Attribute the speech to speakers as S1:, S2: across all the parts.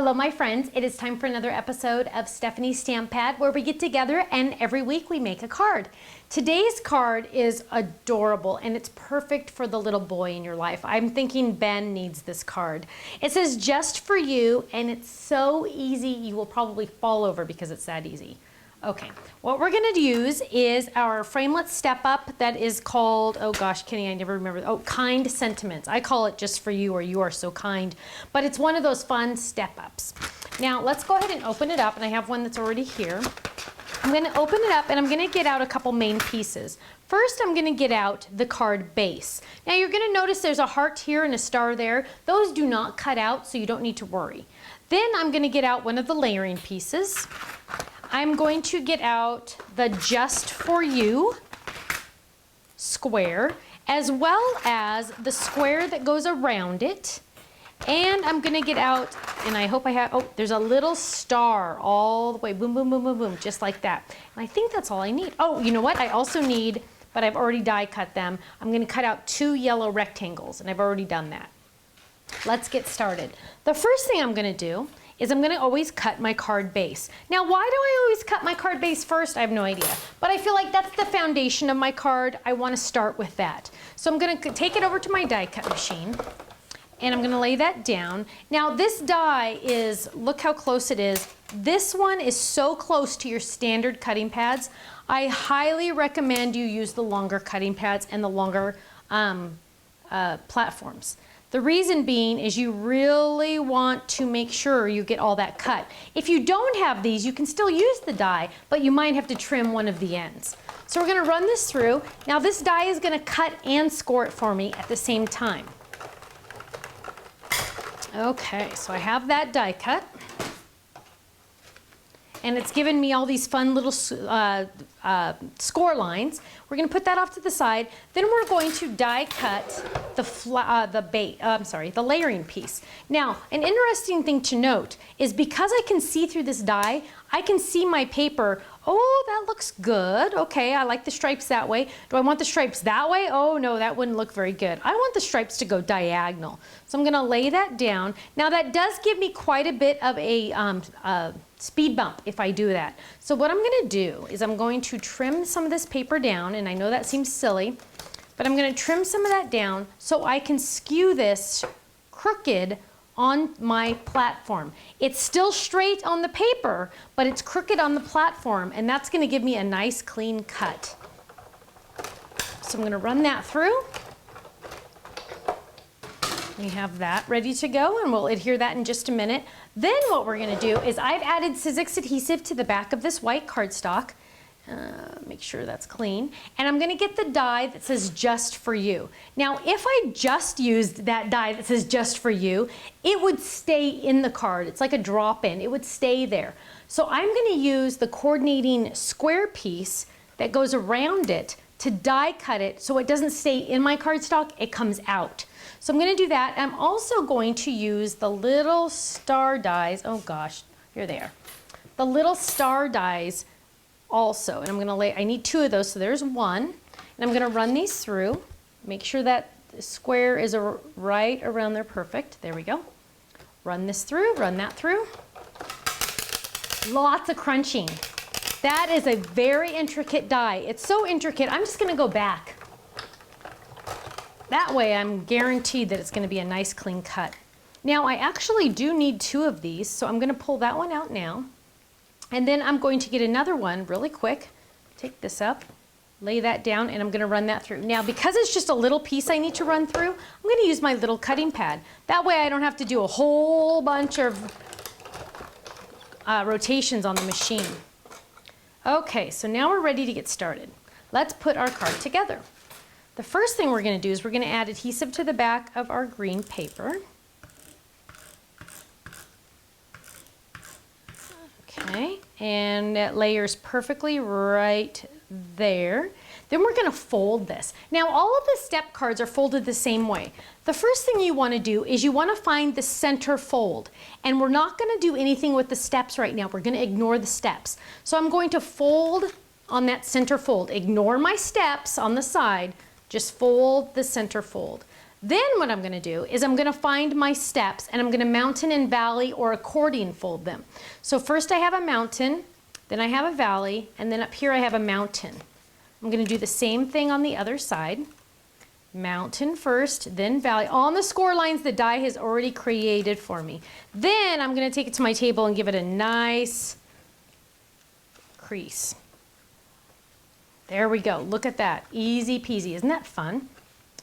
S1: Hello my friends, it is time for another episode of Stephanie's Stamp Pad where we get together and every week we make a card. Today's card is adorable and it's perfect for the little boy in your life. I'm thinking Ben needs this card. It says just for you and it's so easy you will probably fall over because it's that easy. Okay, what we're gonna use is our framelit step up that is called, oh gosh, Kenny, I never remember, oh, Kind Sentiments. I call it Just for You or You Are So Kind, but it's one of those fun step ups. Now let's go ahead and open it up, and I have one that's already here. I'm gonna open it up and I'm gonna get out a couple main pieces. First, I'm gonna get out the card base. Now you're gonna notice there's a heart here and a star there. Those do not cut out, so you don't need to worry. Then I'm gonna get out one of the layering pieces. I'm going to get out the Just for You square, as well as the square that goes around it. And I'm gonna get out, and I hope I have, oh, there's a little star all the way, boom, boom, boom, boom, boom, just like that. And I think that's all I need. Oh, you know what? I also need, but I've already die cut them. I'm gonna cut out 2 yellow rectangles, and I've already done that. Let's get started. The first thing I'm gonna do is I'm gonna always cut my card base. Now, why do I always cut my card base first? I have no idea. But I feel like that's the foundation of my card. I wanna start with that. So I'm gonna take it over to my die cut machine and I'm gonna lay that down. Now this die is, look how close it is. This one is so close to your standard cutting pads. I highly recommend you use the longer cutting pads and the longer platforms. The reason being is you really want to make sure you get all that cut. If you don't have these, you can still use the die, but you might have to trim one of the ends. So we're gonna run this through. Now this die is gonna cut and score it for me at the same time. Okay, so I have that die cut. And it's given me all these fun little score lines. We're gonna put that off to the side. Then we're going to die cut the layering piece. Now, an interesting thing to note is because I can see through this die, I can see my paper. Oh, that looks good. Okay, I like the stripes that way. Do I want the stripes that way? Oh no, that wouldn't look very good. I want the stripes to go diagonal. So I'm gonna lay that down. Now that does give me quite a bit of a speed bump if I do that. So what I'm gonna do is I'm going to trim some of this paper down, and I know that seems silly, but I'm gonna trim some of that down so I can skew this crooked on my platform. It's still straight on the paper, but it's crooked on the platform, and that's gonna give me a nice clean cut. So I'm gonna run that through. We have that ready to go, and we'll adhere that in just a minute. Then what we're gonna do is I've added Sizzix adhesive to the back of this white cardstock. Make sure that's clean. And I'm gonna get the die that says Just for You. Now, if I just used that die that says Just for You, it would stay in the card. It's like a drop-in, it would stay there. So I'm gonna use the coordinating square piece that goes around it to die cut it so it doesn't stay in my cardstock, it comes out. So I'm gonna do that. I'm also going to use the little star dies. Oh gosh, here they are. The little star dies also, and I'm gonna lay, I need 2 of those, so there's one. And I'm gonna run these through, make sure that the square is right around there, perfect. There we go. Run this through, run that through. Lots of crunching. That is a very intricate die. It's so intricate, I'm just gonna go back. That way I'm guaranteed that it's gonna be a nice clean cut. Now I actually do need 2 of these, so I'm gonna pull that one out now. And then I'm going to get another one really quick, take this up, lay that down, and I'm gonna run that through. Now because it's just a little piece I need to run through, I'm gonna use my little cutting pad. That way I don't have to do a whole bunch of rotations on the machine. Okay, so now we're ready to get started. Let's put our card together. The first thing we're gonna do is we're gonna add adhesive to the back of our green paper. Okay, and it layers perfectly right there. Then we're gonna fold this. Now all of the step cards are folded the same way. The first thing you wanna do is you wanna find the center fold. And we're not gonna do anything with the steps right now. We're gonna ignore the steps. So I'm going to fold on that center fold. Ignore my steps on the side, just fold the center fold. Then what I'm gonna do is I'm gonna find my steps and I'm gonna mountain and valley or accordion fold them. So first I have a mountain, then I have a valley, and then up here I have a mountain. I'm gonna do the same thing on the other side. Mountain first, then valley, on the score lines the die has already created for me. Then I'm gonna take it to my table and give it a nice crease. There we go, look at that, easy peasy, isn't that fun?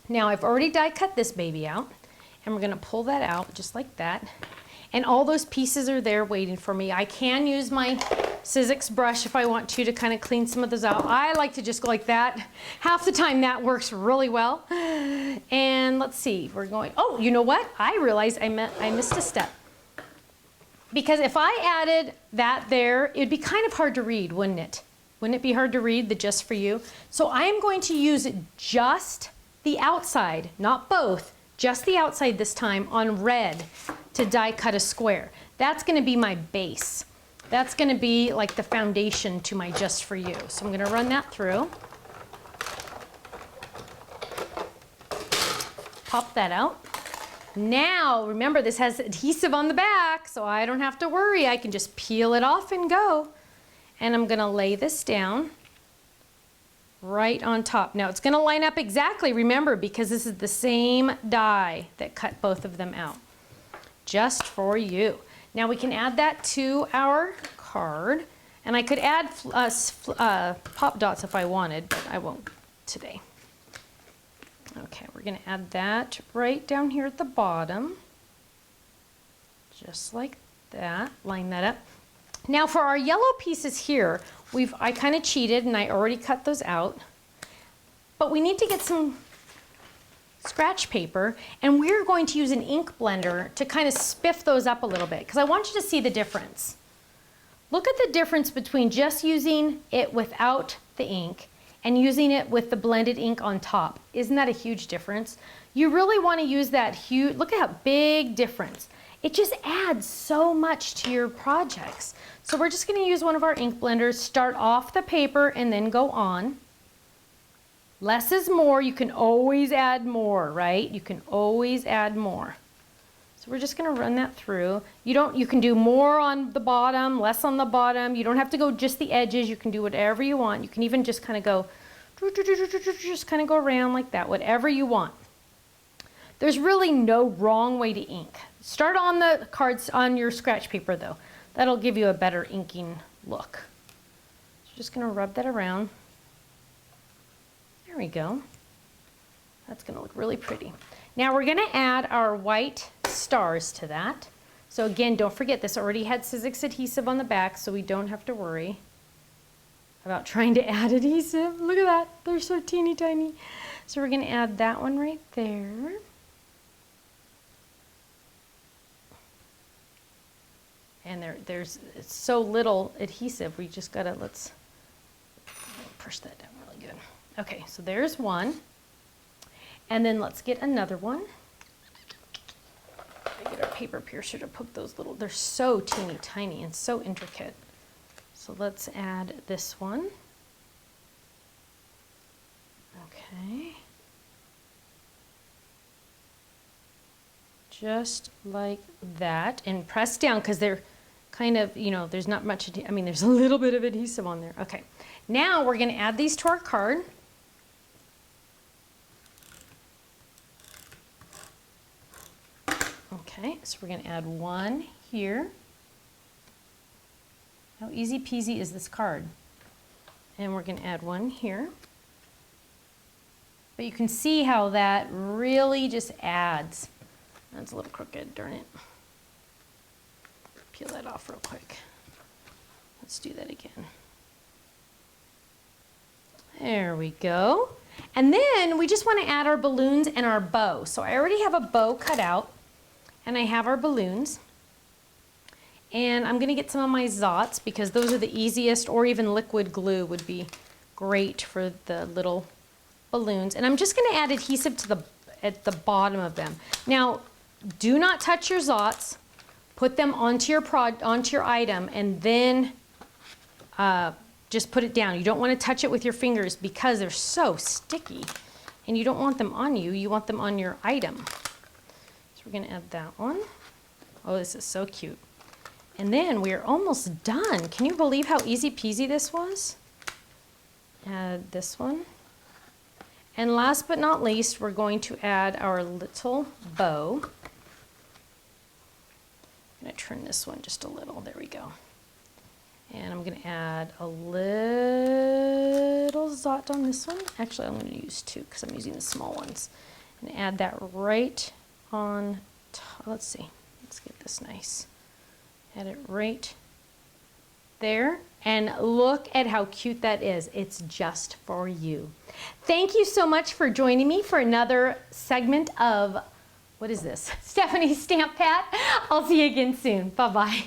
S1: Now I've already die cut this baby out, and we're gonna pull that out just like that. And all those pieces are there waiting for me. I can use my Sizzix brush if I want to kind of clean some of those out. I like to just go like that. Half the time that works really well. And let's see, we're going, oh, you know what? I realized I missed a step. Because if I added that there, it'd be kind of hard to read, wouldn't it? Wouldn't it be hard to read the just for you? So I'm going to use just the outside, not both, just the outside this time on red to die cut a square. That's gonna be my base. That's gonna be like the foundation to my just for you. So I'm gonna run that through. Pop that out. Now, remember this has adhesive on the back, so I don't have to worry. I can just peel it off and go. And I'm gonna lay this down right on top. Now it's gonna line up exactly, remember, because this is the same die that cut both of them out. Just for you. Now we can add that to our card, and I could add pop dots if I wanted, but I won't today. Okay, we're gonna add that right down here at the bottom. Just like that, line that up. Now for our yellow pieces here, I kind of cheated and I already cut those out, but we need to get some scratch paper, and we're going to use an ink blender to kind of spiff those up a little bit, because I want you to see the difference. Look at the difference between just using it without the ink and using it with the blended ink on top. Isn't that a huge difference? You really want to use that huge, look at how big difference. It just adds so much to your projects. So we're just going to use one of our ink blenders, start off the paper and then go on. Less is more. You can always add more, right? You can always add more. So we're just going to run that through. You can do more on the bottom, less on the bottom. You don't have to go just the edges. You can do whatever you want. You can even just kind of go, just kind of go around like that, whatever you want. There's really no wrong way to ink. Start on the cards on your scratch paper though. That'll give you a better inking look. So just going to rub that around. There we go. That's going to look really pretty. Now we're going to add our white stars to that. So again, don't forget this already had Sizzix adhesive on the back, so we don't have to worry about trying to add adhesive. Look at that. They're so teeny tiny. So we're going to add that one right there. And there's so little adhesive, we just gotta, let's push that down really good. Okay, so there's one. And then let's get another one. Get our paper piercer to poke those little, they're so teeny tiny and so intricate. So let's add this one. Okay. Just like that, and press down because they're kind of, there's not much, there's a little bit of adhesive on there. Okay, now we're going to add these to our card. Okay, so we're going to add one here. How easy peasy is this card? And we're going to add one here. But you can see how that really just adds. That's a little crooked, darn it. Peel that off real quick. Let's do that again. There we go. And then we just want to add our balloons and our bow. So I already have a bow cut out, and I have our balloons. And I'm going to get some of my Zots because those are the easiest, or even liquid glue would be great for the little balloons. And I'm just going to add adhesive to at the bottom of them. Now, do not touch your Zots. Put them onto your item, and then just put it down. You don't want to touch it with your fingers because they're so sticky. And you don't want them on you, you want them on your item. So we're gonna add that one. Oh, this is so cute. And then we're almost done. Can you believe how easy peasy this was? Add this one. And last but not least, we're going to add our little bow. I'm gonna turn this one just a little, there we go. And I'm gonna add a little dot on this one. Actually, I'm gonna use 2 because I'm using the small ones. And add that right on top. Let's see, let's get this nice. Add it right there. And look at how cute that is. It's just for you. Thank you so much for joining me for another segment of, what is this? Stephanie's Stamp Pad. I'll see you again soon. Bye-bye.